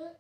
है।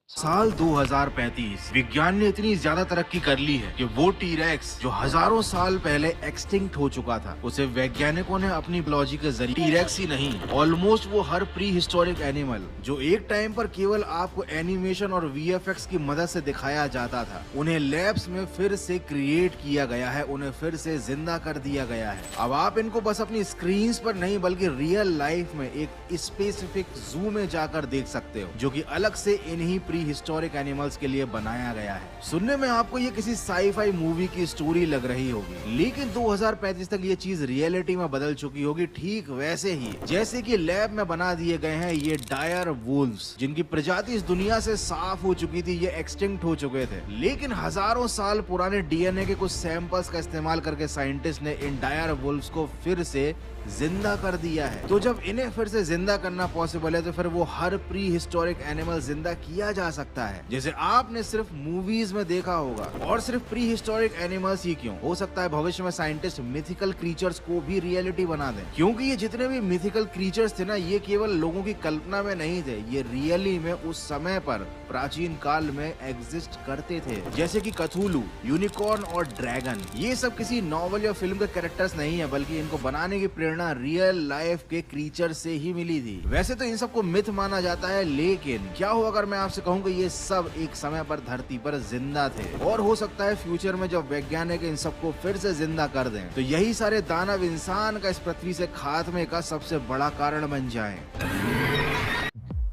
साल 2035 विज्ञान ने इतनी ज्यादा तरक्की कर ली है कि वो टीरेक्स जो हजारों साल पहले एक्सटिंक्ट हो चुका था, उसे वैज्ञानिकों ने अपनी बायोलॉजी के जरिए, टीरेक्स ही नहीं, ऑलमोस्ट वो हर प्री हिस्टोरिक एनिमल जो एक टाइम पर केवल आपको एनिमेशन और वीएफएक्स की मदद से दिखाया जाता था, उन्हें लैब्स में फिर से क्रिएट किया गया है, उन्हें फिर से जिंदा कर दिया गया है। अब आप इनको बस अपनी स्क्रीन पर नहीं बल्कि रियल लाइफ में एक स्पेसिफिक जू में जाकर देख सकते हो, जो कि अलग से इन्हीं प्री हिस्टोरिक एनिमल्स के लिए बनाया गया है। सुनने में आपको ये किसी साई-फाई मूवी की स्टोरी लग रही होगी, लेकिन 2035 तक ये चीज रियलिटी में बदल चुकी होगी, ठीक वैसे ही जैसे कि लैब में बना दिए गए हैं ये डायर वुल्व्स, जिनकी प्रजाति इस दुनिया से साफ हो चुकी थी, ये एक्सटिंक्ट हो चुके थे। लेकिन हजारों साल पुराने डीएनए के कुछ सैंपल्स का इस्तेमाल करके साइंटिस्ट ने इन डायर वुल्व्स को फिर से जिंदा कर दिया है। तो जब इन्हें फिर से जिंदा करना पॉसिबल है, तो फिर वो हर प्री हिस्टोरिक एनिमल जिंदा किया जा सकता है, जैसे आपने सिर्फ मूवीज में देखा होगा। और सिर्फ प्री हिस्टोरिक एनिमल्स ही क्यों, हो सकता है भविष्य में साइंटिस्ट मिथिकल क्रीचर्स को भी रियलिटी बना दें, क्योंकि ये जितने भी मिथिकल क्रीचर्स थे ना, ये केवल लोगों की कल्पना में नहीं थे, ये रियली में उस समय पर प्राचीन काल में एग्जिस्ट करते थे, जैसे कि कथुलू, यूनिकॉर्न और ड्रैगन। ये सब किसी नॉवल या फिल्म के कैरेक्टर्स नहीं है, बल्कि इनको बनाने की प्रेरणा रियल लाइफ के क्रीचर से ही मिली थी। वैसे तो इन सबको मिथ माना जाता है, लेकिन क्या हो अगर मैं आपसे कहूँ कि ये सब एक समय पर धरती पर जिंदा थे, और हो सकता है फ्यूचर में जब वैज्ञानिक इन सबको फिर से जिंदा कर दें, तो यही सारे दानव इंसान का इस पृथ्वी से खात्मे का सबसे बड़ा कारण बन जाएं।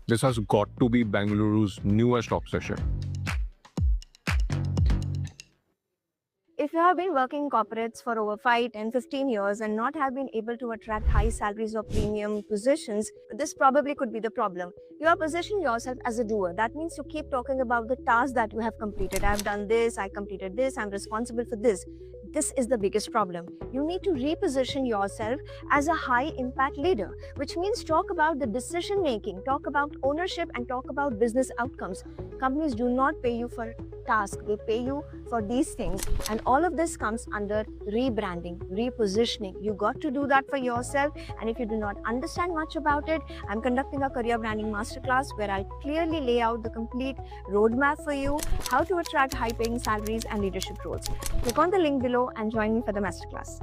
This has got to be Bengaluru's newest obsession. If you have been working in corporates for over 5, 10, 15 years and not have been able to attract high salaries or premium positions, this probably could be the problem. You are positioning yourself as a doer. That means you keep talking about the tasks that you have completed. I have done this, I completed this, I'm responsible for this. This is the biggest problem. You need to reposition yourself as a high impact leader, which means talk about the decision making, talk about ownership, and talk about business outcomes. Companies do not pay you for tasks, they pay you for these things. And all of this comes under rebranding, repositioning. You got to do that for yourself. And if you do not understand much about it, I'm conducting a career branding masterclass where I'll clearly lay out the complete roadmap for you, how to attract high paying salaries and leadership roles. Click on the link below and join me for the masterclass.